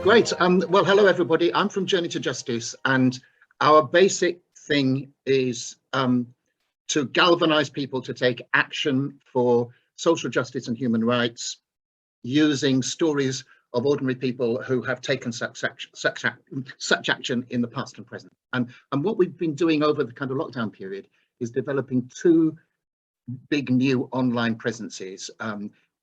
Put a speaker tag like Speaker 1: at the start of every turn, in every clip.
Speaker 1: Great. Well, hello, everybody. I'm from Journey to Justice, and our basic thing is to galvanize people to take action for social justice and human rights using stories of ordinary people who have taken such action in the past and present. And what we've been doing over the kind of lockdown period is developing two big new online presences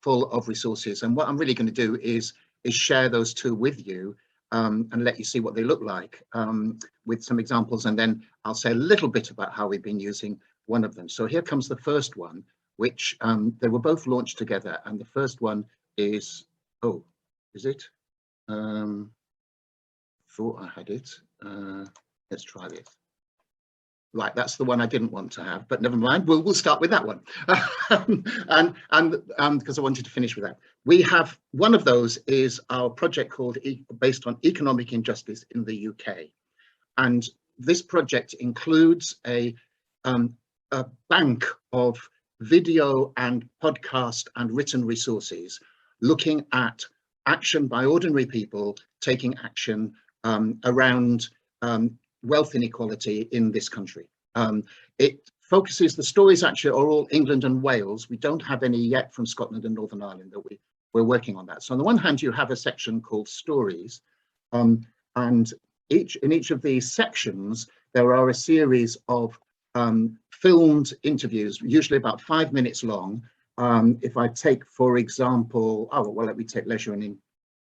Speaker 1: full of resources. And what I'm really going to do is share those two with you and let you see what they look like with some examples. And then I'll say a little bit about how we've been using one of them. So here comes the first one, which they were both launched together. And the first one is, oh, is it? Thought I had it. Let's try this. Right, that's the one I didn't want to have, but never mind. We'll start with that one, and because I wanted to finish with that. We have one of those is our project called based on economic injustice in the UK, and this project includes a bank of video and podcast and written resources looking at action by ordinary people taking action around wealth inequality in this country. It focuses, the stories actually are all England and Wales. We don't have any yet from Scotland and Northern Ireland, that we're working on that. So on the one hand, you have a section called stories, and in each of these sections, there are a series of filmed interviews, usually about 5 minutes long. If I take, for example, let me take leisure and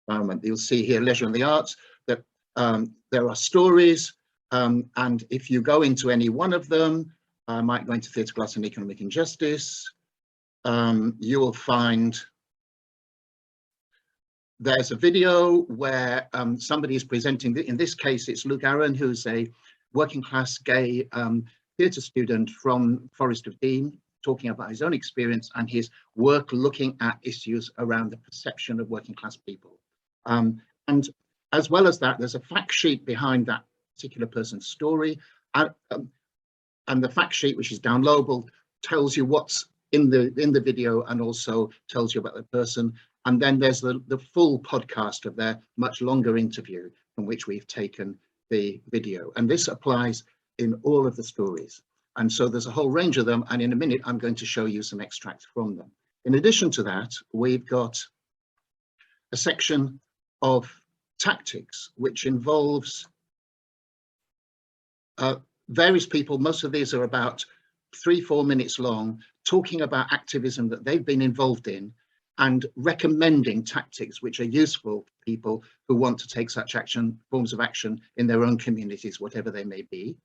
Speaker 1: environment. You'll see here leisure and the arts, that there are stories. And if you go into any one of them, I might go into theatre, class and economic injustice, you will find there's a video where somebody is presenting. In this case, it's Luke Aaron, who's a working class gay theatre student from Forest of Dean, talking about his own experience and his work looking at issues around the perception of working class people. And as well as that, there's a fact sheet behind that particular person's story, and the fact sheet, which is downloadable, tells you what's in the video and also tells you about the person. And then there's the full podcast of their much longer interview from which we've taken the video, and this applies in all of the stories. And so there's a whole range of them, and in a minute I'm going to show you some extracts from them. In addition to that, we've got a section of tactics which involves various people. Most of these are about 3-4 minutes long, talking about activism that they've been involved in and recommending tactics which are useful for people who want to take such action, forms of action in their own communities, whatever they may be.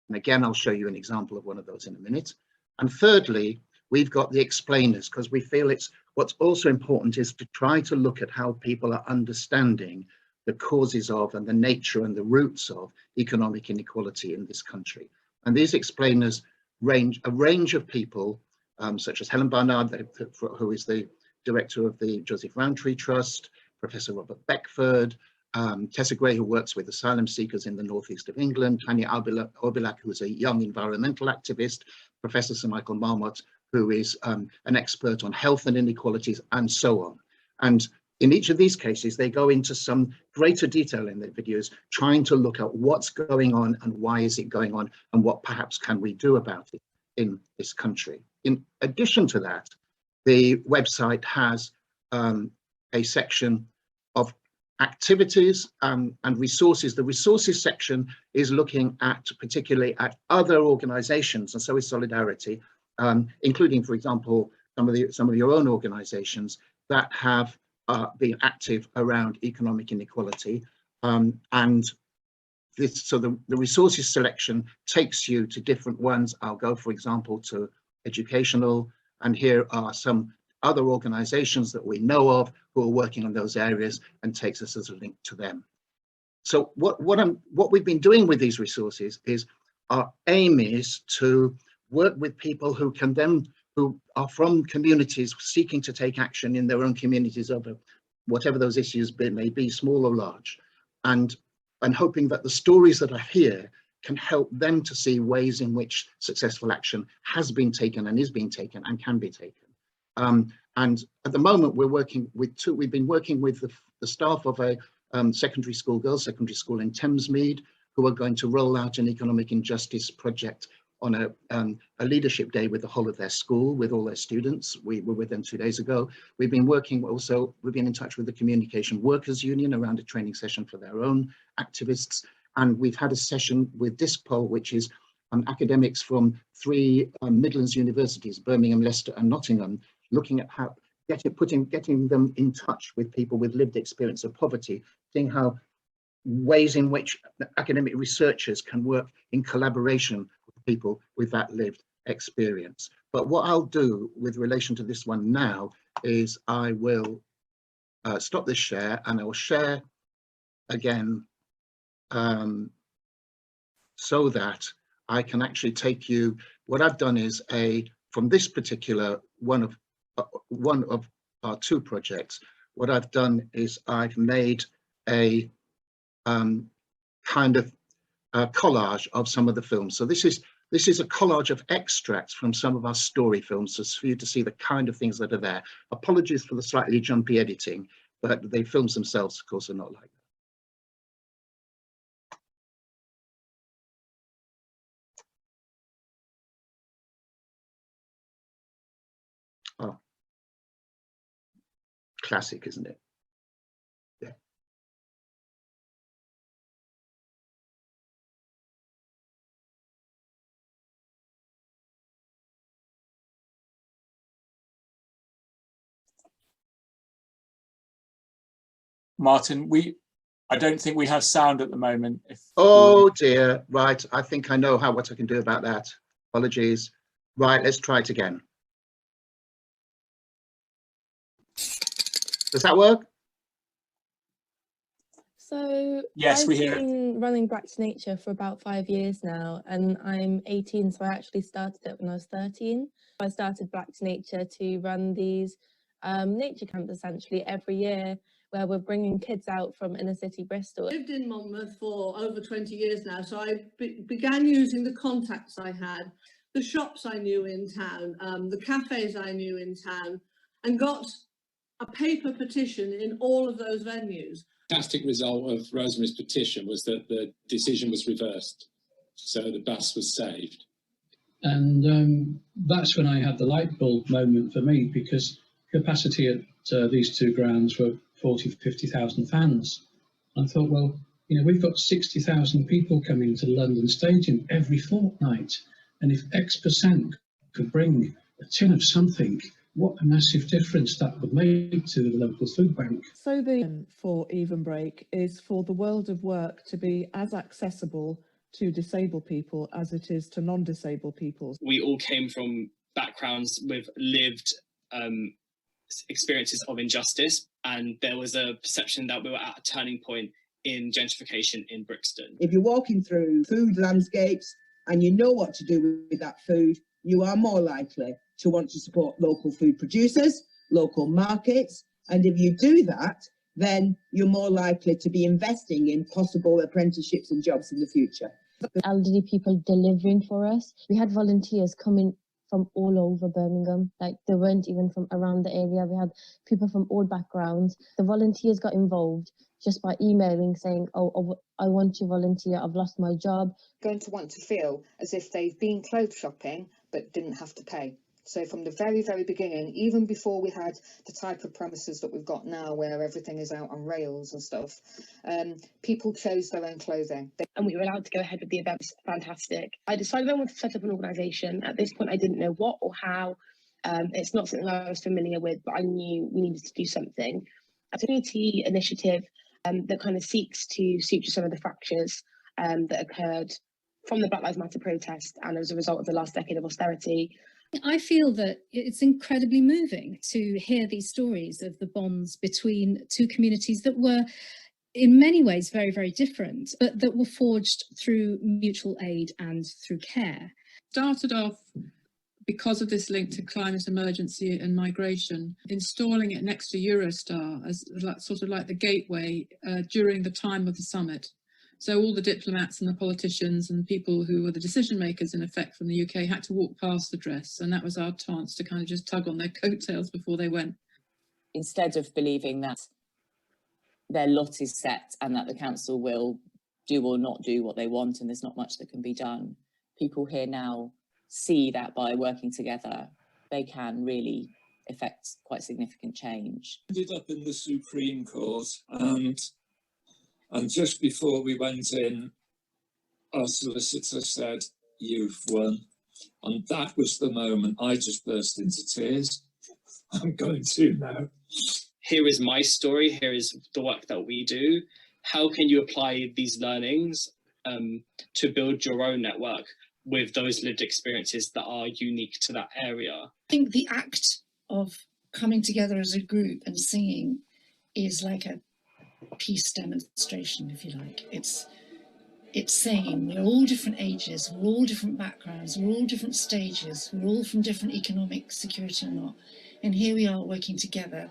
Speaker 1: And again, I'll show you an example of one of those in a minute. And thirdly, we've got the explainers, because we feel what's also important is to try to look at how people are understanding the causes of and the nature and the roots of economic inequality in this country. And these explainers range of people, such as Helen Barnard, who is the director of the Joseph Rowntree Trust, Professor Robert Beckford, Tessa Gray, who works with asylum seekers in the northeast of England, Tanya Orbilak, who is a young environmental activist, Professor Sir Michael Marmot, who is an expert on health and inequalities, and so on. And in each of these cases, they go into some greater detail in their videos, trying to look at what's going on and why is it going on and what perhaps can we do about it in this country. In addition to that, the website has a section of activities and resources. The resources section is looking at particularly at other organizations, and so is Solidarity, including, for example, some of your own organizations that have being active around economic inequality, and so the resources selection takes you to different ones. I'll go, for example, to educational, and here are some other organizations that we know of who are working on those areas, and takes us as a link to them. So what we've been doing with these resources is our aim is to work with people who are from communities seeking to take action in their own communities over whatever those issues may be, small or large, and hoping that the stories that are here can help them to see ways in which successful action has been taken and is being taken and can be taken. And at the moment, we've been working with the staff of a secondary school, girls' secondary school in Thamesmead, who are going to roll out an economic injustice project on a leadership day with the whole of their school, with all their students. We were with them 2 days ago. We've been working also, we've been in touch with the Communication Workers Union around a training session for their own activists. And we've had a session with DISPOL, which is academics from 3 Midlands universities, Birmingham, Leicester and Nottingham, looking at how getting them in touch with people with lived experience of poverty, seeing how ways in which academic researchers can work in collaboration with people with that lived experience. But what I'll do with relation to this one now is I will stop this share, and I will share again so that I can actually take you. What I've done is from this particular one of our 2 projects, what I've done is I've made a kind of collage of some of the films. So this is a collage of extracts from some of our story films, just for you to see the kind of things that are there. Apologies for the slightly jumpy editing, but the films themselves, of course, are not like that. Oh, classic, isn't it? Yeah.
Speaker 2: Martin, I don't think we have sound at the moment.
Speaker 1: Oh dear, right. I think I know what I can do about that. Apologies. Right, let's try it again. Does that work?
Speaker 3: So
Speaker 2: yes, we hear
Speaker 3: I've been running Back to Nature for about 5 years now, and I'm 18, so I actually started it when I was 13. I started Back to Nature to run these nature camps essentially every year, where we're bringing kids out from inner city Bristol.
Speaker 4: I lived in Monmouth for over 20 years now, so I began using the contacts I had, the shops I knew in town, the cafes I knew in town, and got a paper petition in all of those venues.
Speaker 5: The fantastic result of Rosemary's petition was that the decision was reversed, so the bus was saved.
Speaker 6: And that's when I had the light bulb moment for me, because capacity at these 2 grounds were 40,000 to 50,000 fans. I thought, well, we've got 60,000 people coming to London Stadium every fortnight, and if X% could bring a tin of something, what a massive difference that would make to the local food bank.
Speaker 7: So the vision for Even Break is for the world of work to be as accessible to disabled people as it is to non-disabled people.
Speaker 8: We all came from backgrounds with lived experiences of injustice, and there was a perception that we were at a turning point in gentrification in Brixton.
Speaker 9: If you're walking through food landscapes and you know what to do with that food, you are more likely to want to support local food producers, local markets, and if you do that, then you're more likely to be investing in possible apprenticeships and jobs in the future.
Speaker 3: Elderly people delivering for us. We had volunteers coming from all over Birmingham, like they weren't even from around the area. We had people from all backgrounds. The volunteers got involved just by emailing saying, oh, I want to volunteer, I've lost my job.
Speaker 10: Going to want to feel as if they've been clothes shopping but didn't have to pay. So from the very, very beginning, even before we had the type of premises that we've got now where everything is out on rails and stuff, people chose their own clothing.
Speaker 11: And we were allowed to go ahead with the event. Fantastic. I decided I wanted to set up an organisation. At this point, I didn't know what or how. It's not something I was familiar with, but I knew we needed to do something. A community initiative that kind of seeks to suture some of the fractures that occurred from the Black Lives Matter protest and as a result of the last decade of austerity.
Speaker 12: I feel that it's incredibly moving to hear these stories of the bonds between 2 communities that were in many ways very, very different, but that were forged through mutual aid and through care.
Speaker 13: Started off because of this link to climate emergency and migration, installing it next to Eurostar as sort of like the gateway during the time of the summit. So all the diplomats and the politicians and people who were the decision makers in effect from the UK had to walk past the dress, and that was our chance to kind of just tug on their coattails before they went.
Speaker 14: Instead of believing that their lot is set and that the council will do or not do what they want, and there's not much that can be done. People here now see that by working together, they can really effect quite significant change.
Speaker 15: Ended up in the Supreme Court, and just before we went in, our solicitor said, "You've won." And that was the moment I just burst into tears. I'm going to now.
Speaker 8: Here is my story, here is the work that we do. How can you apply these learnings to build your own network with those lived experiences that are unique to that area?
Speaker 16: I think the act of coming together as a group and singing is like a peace demonstration, if you like. It's saying we're all different ages, we're all different backgrounds, we're all different stages, we're all from different economic security or not. And here we are working together.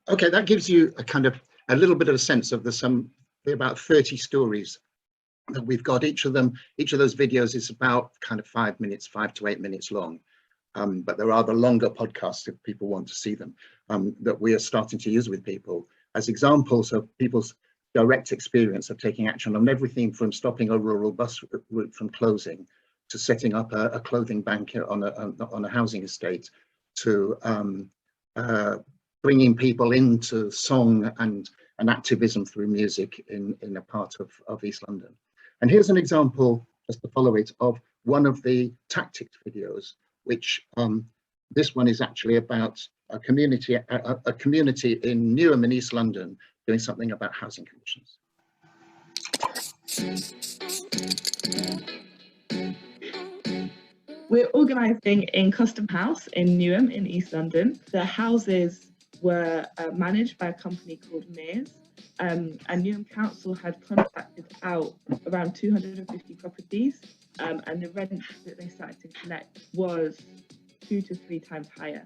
Speaker 1: Okay, that gives you a little bit of a sense of about 30 stories that we've got. Each of those videos is about 5 to 8 minutes long. But there are the longer podcasts if people want to see them, that we are starting to use with people as examples of people's direct experience of taking action on everything from stopping a rural bus route from closing, to setting up a clothing bank on a housing estate, to bringing people into song and activism through music in a part of East London. And here's an example, just to follow it, of one of the tactics videos, which this one is actually about a community in Newham in East London doing something about housing conditions.
Speaker 17: We're organising in Custom House in Newham in East London. The houses were managed by a company called Mears, and Newham Council had contracted out around 250 properties, and the rent that they started to collect was 2 to 3 times higher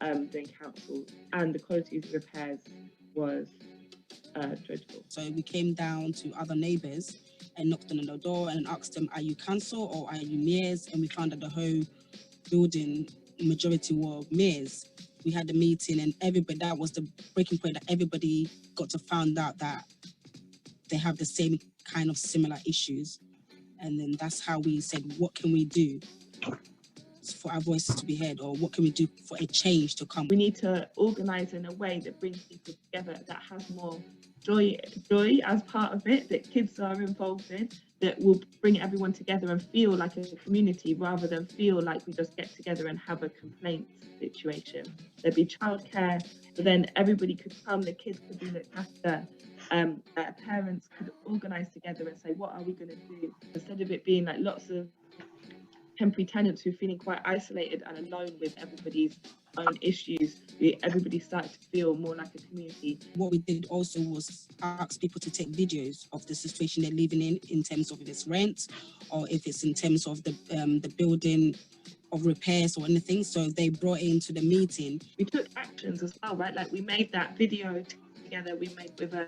Speaker 17: than council, and the quality of the repairs was dreadful.
Speaker 18: So we came down to other neighbours and knocked on the door and asked them, are you council or are you Mears? And we found that the whole building majority were Mears. We had a meeting and everybody, that was the breaking point, that everybody got to find out that they have the same kind of similar issues. And then that's how we said, what can we do for our voices to be heard, or what can we do for a change to come?
Speaker 17: We need to organise in a way that brings people together, that has more joy as part of it, that kids are involved in, that will bring everyone together and feel like a community rather than feel like we just get together and have a complaint situation. There'd be childcare, but then everybody could come, the kids could be looked after. Parents could organise together and say, what are we going to do? Instead of it being like lots of temporary tenants who are feeling quite isolated and alone with everybody's own issues, everybody started to feel more like a community.
Speaker 18: What we did also was ask people to take videos of the situation they're living in terms of if it's rent or if it's in terms of the building of repairs or anything. So they brought it into the meeting.
Speaker 17: We took actions as well, right? Like we made that video together, we made with a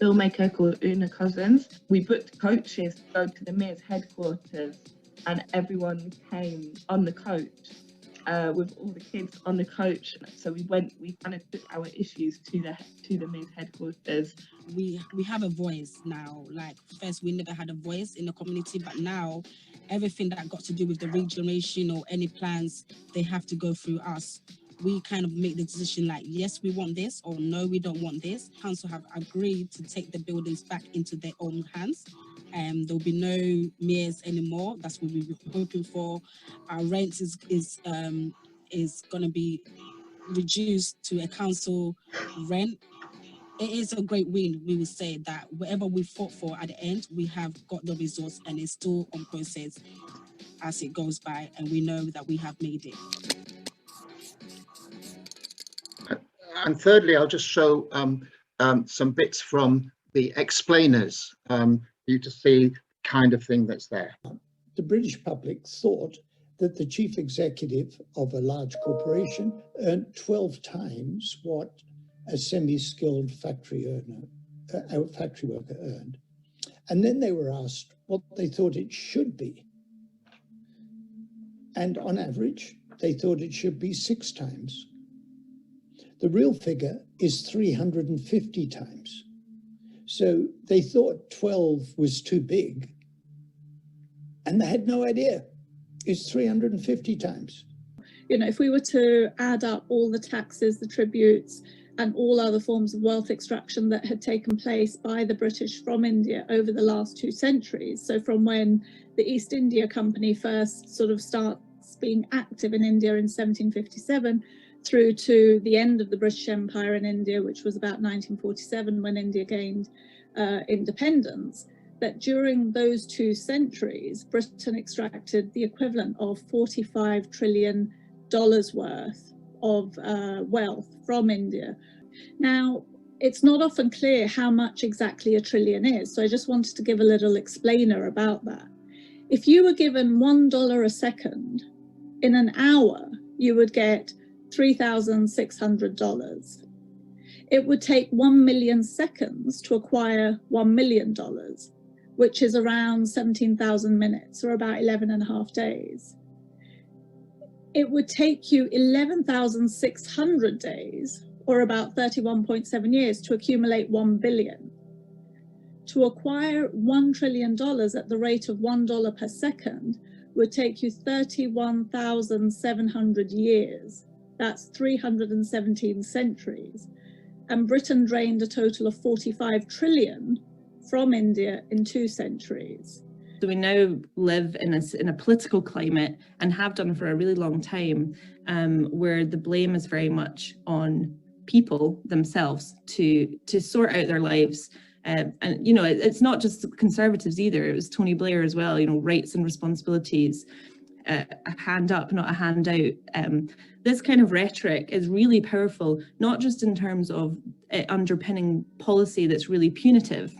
Speaker 17: filmmaker called Una Cousins. We booked coaches to go to the Mears headquarters, and everyone came on the coach with all the kids on the coach. So we kind of took our issues to the Mears headquarters.
Speaker 18: We have a voice now. Like first we never had a voice in the community, but now everything that got to do with the regeneration or any plans, they have to go through us. We kind of make the decision like, yes, we want this, or no, we don't want this. Council have agreed to take the buildings back into their own hands. There'll be no Mears anymore. That's what we were hoping for. Our rent is going to be reduced to a council rent. It is a great win. We will say that whatever we fought for at the end, we have got the results, and it's still on process as it goes by, and we know that we have made it.
Speaker 1: And thirdly, I'll just show some bits from the explainers for you to see the kind of thing that's there.
Speaker 19: The British public thought that the chief executive of a large corporation earned 12 times what a semi-skilled factory worker earned. And then they were asked what they thought it should be. And on average, they thought it should be 6 times. The real figure is 350 times. So they thought 12 was too big, and they had no idea. It's 350 times.
Speaker 20: You know, if we were to add up all the taxes, the tributes, and all other forms of wealth extraction that had taken place by the British from India over the last 2 centuries, so from when the East India Company first sort of starts being active in India in 1757, through to the end of the British Empire in India, which was about 1947 when India gained independence, that during those 2 centuries, Britain extracted the equivalent of $45 trillion worth of wealth from India. Now, it's not often clear how much exactly a trillion is, so I just wanted to give a little explainer about that. If you were given $1 a second, in an hour, you would get $3,600. It would take 1 million seconds to acquire $1 million, which is around 17,000 minutes, or about 11.5 days. It would take you 11,600 days, or about 31.7 years, to accumulate 1 billion. To acquire $1 trillion at the rate of $1 per second would take you 31,700 years. That's 317 centuries. And Britain drained a total of 45 trillion from India in 2 centuries.
Speaker 21: So we now live in a political climate, and have done for a really long time, where the blame is very much on people themselves to sort out their lives. And, you know, it's not just Conservatives either. It was Tony Blair as well, you know, rights and responsibilities, a hand up, not a handout. This kind of rhetoric is really powerful, not just in terms of it underpinning policy that's really punitive,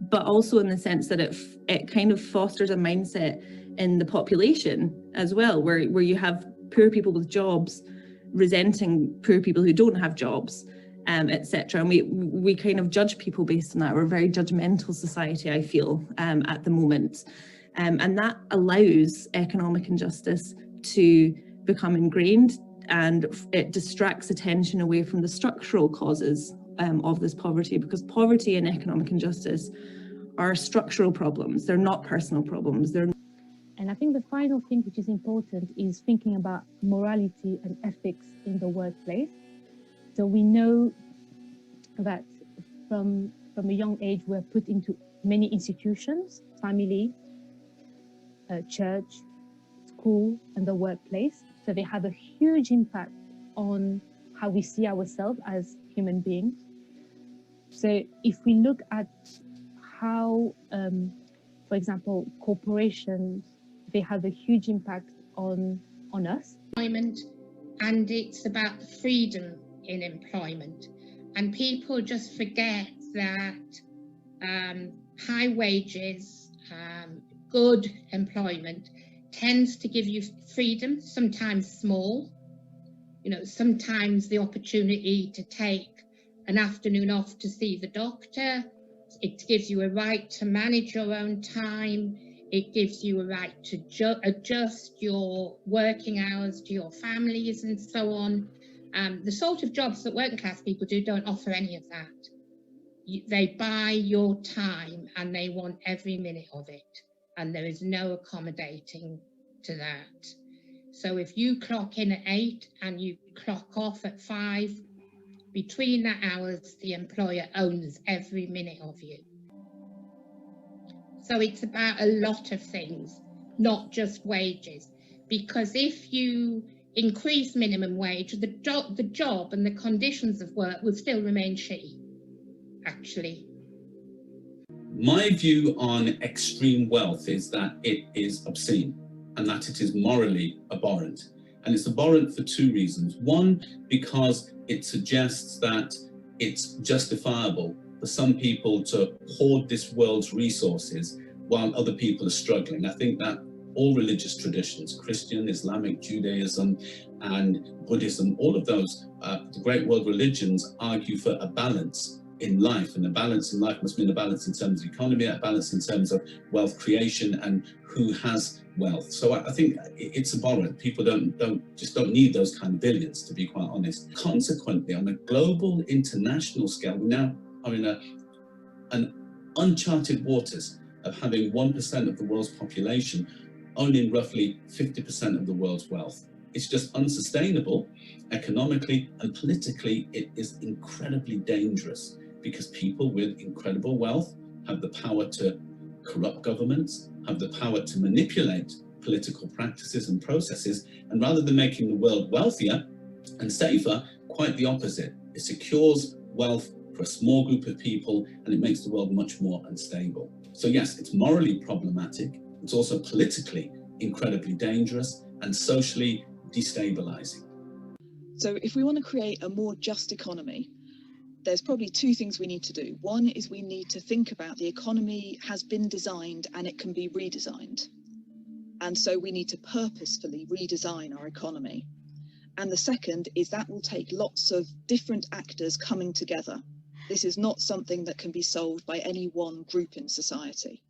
Speaker 21: but also in the sense that it kind of fosters a mindset in the population as well, where you have poor people with jobs resenting poor people who don't have jobs, etc. And we kind of judge people based on that. We're a very judgmental society, I feel, at the moment. And that allows economic injustice to become ingrained, and it distracts attention away from the structural causes of this poverty, because poverty and economic injustice are structural problems. They're not personal problems.
Speaker 3: And I think the final thing which is important is thinking about morality and ethics in the workplace. So we know that from a young age, we're put into many institutions, family, church, school, and the workplace. So they have a huge impact on how we see ourselves as human beings. So if we look at how, for example, corporations, they have a huge impact on us.
Speaker 22: Employment, and it's about the freedom in employment. And people just forget that high wages, good employment tends to give you freedom, sometimes small. You know, sometimes the opportunity to take an afternoon off to see the doctor. It gives you a right to manage your own time. It gives you a right to adjust your working hours to your families and so on. The sort of jobs that working class people do don't offer any of that. They buy your time and they want every minute of it. And there is no accommodating to that. So if you clock in at 8 and you clock off at 5, between that hours, the employer owns every minute of you. So it's about a lot of things, not just wages. Because if you increase minimum wage, the job and the conditions of work will still remain shitty, actually.
Speaker 23: My view on extreme wealth is that it is obscene and that it is morally abhorrent. And it's abhorrent for 2 reasons. One, because it suggests that it's justifiable for some people to hoard this world's resources while other people are struggling. I think that all religious traditions, Christian, Islamic, Judaism, and Buddhism, all of those, the great world religions argue for a balance in life, and a balance in life must mean a balance in terms of economy, a balance in terms of wealth creation and who has wealth. So I think it's abhorrent. People don't need those kind of billions, to be quite honest. Consequently, on a global international scale, we now are in an uncharted waters of having 1% of the world's population owning roughly 50% of the world's wealth. It's just unsustainable economically and politically. It is incredibly dangerous because people with incredible wealth have the power to corrupt governments, have the power to manipulate political practices and processes, and rather than making the world wealthier and safer, quite the opposite. It secures wealth for a small group of people, and it makes the world much more unstable. So yes, it's morally problematic. It's also politically incredibly dangerous and socially destabilizing.
Speaker 2: So if we want to create a more just economy, there's probably two things we need to do. One is we need to think about the economy has been designed and it can be redesigned. And so we need to purposefully redesign our economy. And the second is that will take lots of different actors coming together. This is not something that can be solved by any one group in society.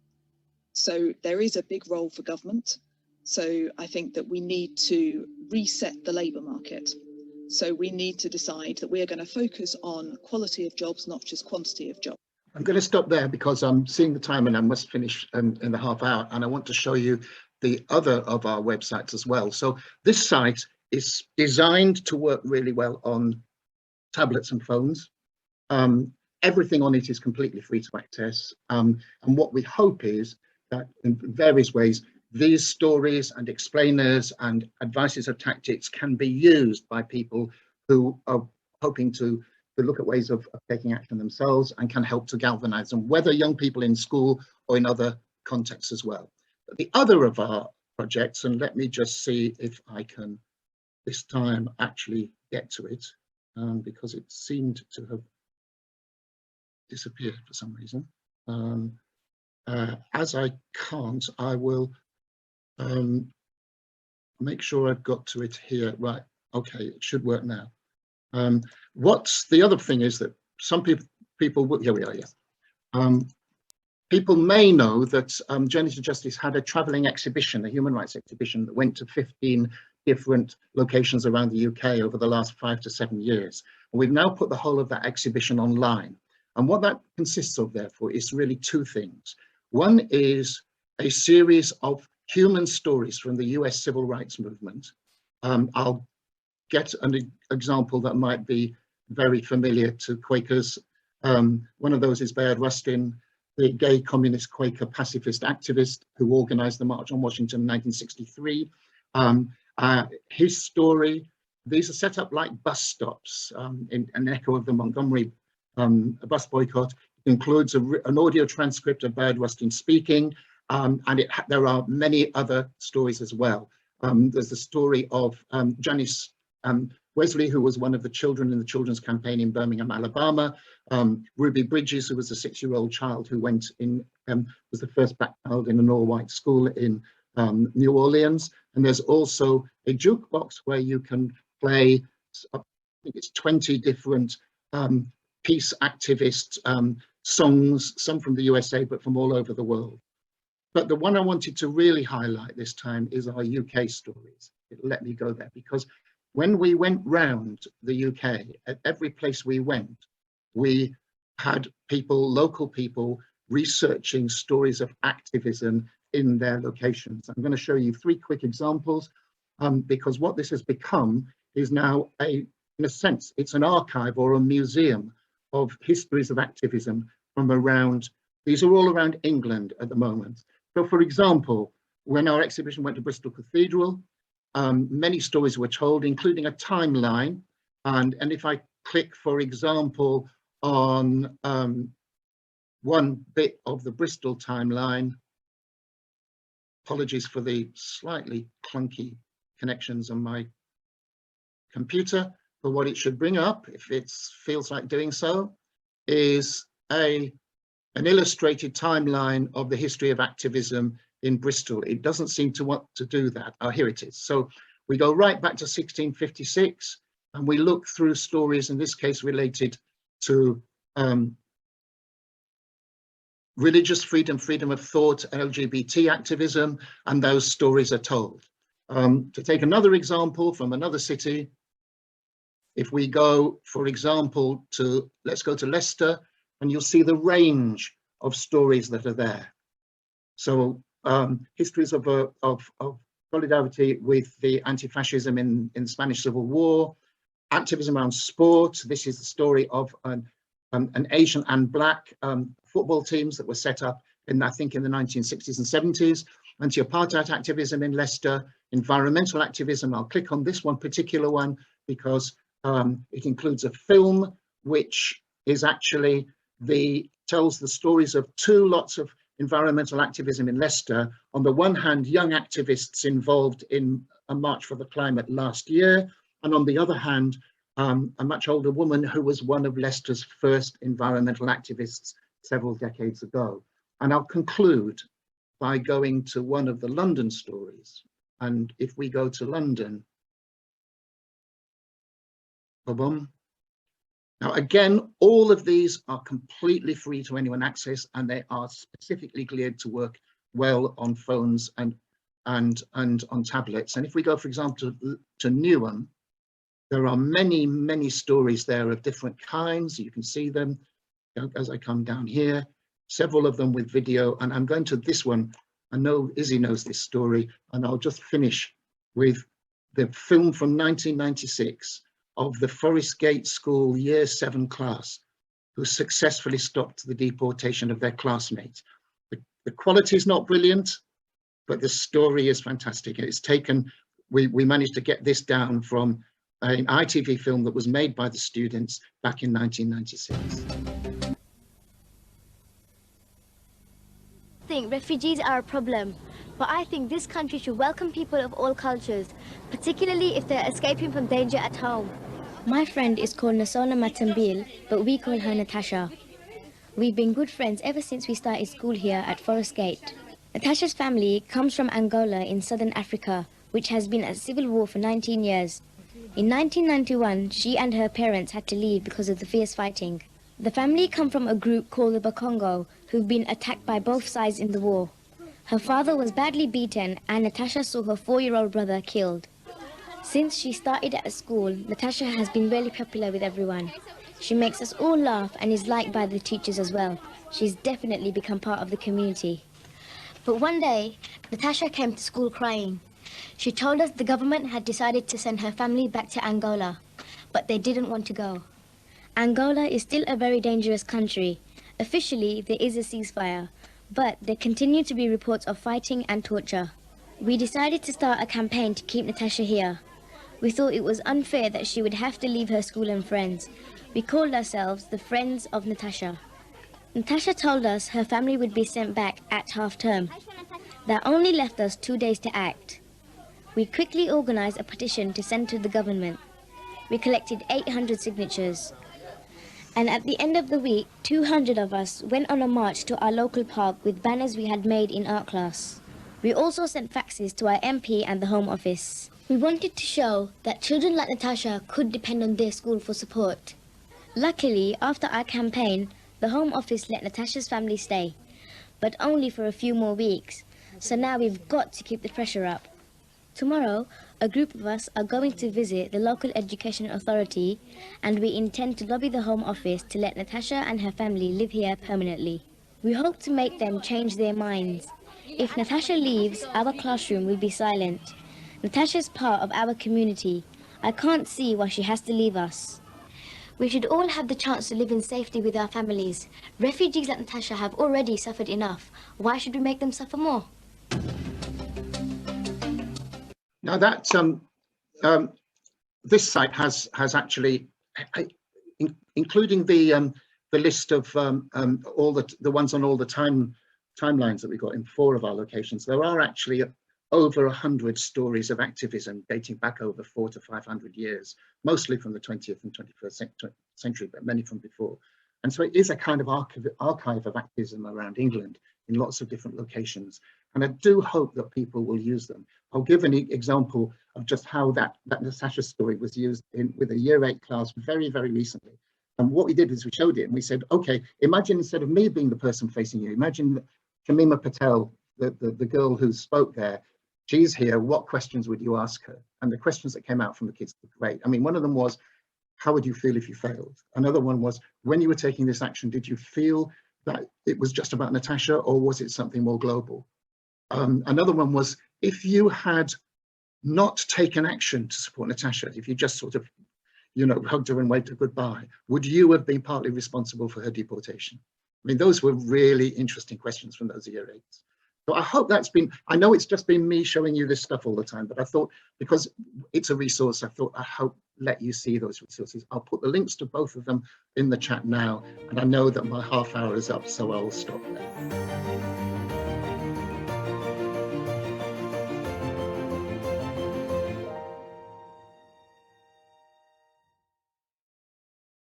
Speaker 2: So there is a big role for government. So I think that we need to reset the labour market. So we need to decide that we are going to focus on quality of jobs, not just quantity of jobs.
Speaker 1: I'm going to stop there because I'm seeing the time and I must finish in the half hour, and I want to show you the other of our websites as well. So this site is designed to work really well on tablets and phones. Everything on it is completely free to access. And what we hope is that in various ways, these stories and explainers and advices of tactics can be used by people who are hoping to look at ways of taking action themselves and can help to galvanize them, whether young people in school or in other contexts as well. But the other of our projects, and let me just see if I can this time actually get to it, because it seemed to have disappeared for some reason. As I can't, I will make sure I've got to it here. Right, okay, it should work now. What's the other thing is that some people here we are, yeah. People may know that Journey to Justice had a travelling exhibition, a human rights exhibition that went to 15 different locations around the UK over the last 5 to 7 years. And we've now put the whole of that exhibition online. And what that consists of, therefore, is really two things. One is a series of human stories from the US civil rights movement. I'll get an example that might be very familiar to Quakers. One of those is Bayard Rustin, the gay communist Quaker pacifist activist who organized the March on Washington in 1963. His story, these are set up like bus stops in an echo of the Montgomery bus boycott. It includes an audio transcript of Bayard Rustin speaking, and there are many other stories as well. There's the story of Janice Wesley, who was one of the children in the children's campaign in Birmingham, Alabama. Ruby Bridges, who was a 6-year-old child who went in, was the first black child in an all-white school in New Orleans. And there's also a jukebox where you can play, I think it's 20 different peace activist songs, some from the USA, but from all over the world. But the one I wanted to really highlight this time is our UK stories. Let me go there, because when we went round the UK, at every place we went, we had people, local people, researching stories of activism in their locations. I'm going to show you 3 quick examples, because what this has become is now in a sense, it's an archive or a museum of histories of activism from around, these are all around England at the moment. So for example, when our exhibition went to Bristol Cathedral, many stories were told, including a timeline. And if I click, for example, on one bit of the Bristol timeline, apologies for the slightly clunky connections on my computer, but what it should bring up, if it feels like doing so, is an illustrated timeline of the history of activism in Bristol. It doesn't seem to want to do that. Oh, here it is. So we go right back to 1656 and we look through stories, in this case related to religious freedom, freedom of thought, LGBT activism, and those stories are told. To take another example from another city, if we go, for example, let's go to Leicester, and you'll see the range of stories that are there. So histories of solidarity with the anti-fascism in the Spanish Civil War, activism around sport. This is the story of an Asian and Black football teams that were set up in, I think, in the 1960s and 70s. Anti-apartheid activism in Leicester, environmental activism. I'll click on this one particular one because it includes a film which is actually tells the stories of two lots of environmental activism in Leicester. On the one hand, young activists involved in a march for the climate last year, and on the other hand, a much older woman who was one of Leicester's first environmental activists several decades ago. And I'll conclude by going to one of the London stories. And if we go to London, boom. Now, again, all of these are completely free to anyone access, and they are specifically geared to work well on phones and on tablets. And if we go, for example, to Newham, there are many, many stories there of different kinds. You can see them as I come down here, several of them with video. And I'm going to this one. I know Izzy knows this story, and I'll just finish with the film from 1996 of the Forest Gate School Year 7 class who successfully stopped the deportation of their classmates. The quality is not brilliant, but the story is fantastic. It's taken, we managed to get this down from an ITV film that was made by the students back in 1996.
Speaker 4: I think refugees are a problem, but I think this country should welcome people of all cultures, particularly if they're escaping from danger at home. My friend is called Nasona Matambil, but we call her Natasha. We've been good friends ever since we started school here at Forest Gate. Natasha's family comes from Angola in southern Africa, which has been at civil war for 19 years. In 1991, she and her parents had to leave because of the fierce fighting. The family come from a group called the Bakongo, who've been attacked by both sides in the war. Her father was badly beaten, and Natasha saw her 4-year-old brother killed. Since she started at school, Natasha has been really popular with everyone. She makes us all laugh and is liked by the teachers as well. She's definitely become part of the community. But one day, Natasha came to school crying. She told us the government had decided to send her family back to Angola, but they didn't want to go. Angola is still a very dangerous country. Officially, there is a ceasefire, but there continue to be reports of fighting and torture. We decided to start a campaign to keep Natasha here. We thought it was unfair that she would have to leave her school and friends. We called ourselves the Friends of Natasha. Natasha told us her family would be sent back at half-term. That only left us 2 days to act. We quickly organised a petition to send to the government. We collected 800 signatures. And at the end of the week, 200 of us went on a march to our local park with banners we had made in art class. We also sent faxes to our MP and the Home Office. We wanted to show that children like Natasha could depend on their school for support. Luckily, after our campaign, the Home Office let Natasha's family stay, but only for a few more weeks. So now we've got to keep the pressure up. Tomorrow, a group of us are going to visit the local education authority, and we intend to lobby the Home Office to let Natasha and her family live here permanently. We hope to make them change their minds. If Natasha leaves, our classroom will be silent. Natasha's part of our community. I can't see why she has to leave us. We should all have the chance to live in safety with our families. Refugees like Natasha have already suffered enough. Why should we make them suffer more?
Speaker 1: Now that this site has actually, including the list of all the ones on all the timelines that we got in 4 of our locations, there are actually over 100 stories of activism dating back over 400 to 500 years, mostly from the 20th and 21st century, but many from before. And so it is a kind of archive of activism around England in lots of different locations. And I do hope that people will use them. I'll give an example of just how that Natasha story was used with a Year 8 class very, very recently. And what we did is we showed it and we said, okay, imagine instead of me being the person facing you, imagine Shamima Patel, the girl who spoke there, she's here, what questions would you ask her? And the questions that came out from the kids were great. I mean, one of them was, how would you feel if you failed? Another one was, when you were taking this action, did you feel that it was just about Natasha, or was it something more global? Another one was, if you had not taken action to support Natasha, if you just sort of, hugged her and waved her goodbye, would you have been partly responsible for her deportation? I mean, those were really interesting questions from those year 8s. So I hope that's been, I know it's just been me showing you this stuff all the time, but I thought, because it's a resource, I thought I hope let you see those resources. I'll put the links to both of them in the chat now, and I know that my half hour is up, so I'll stop there.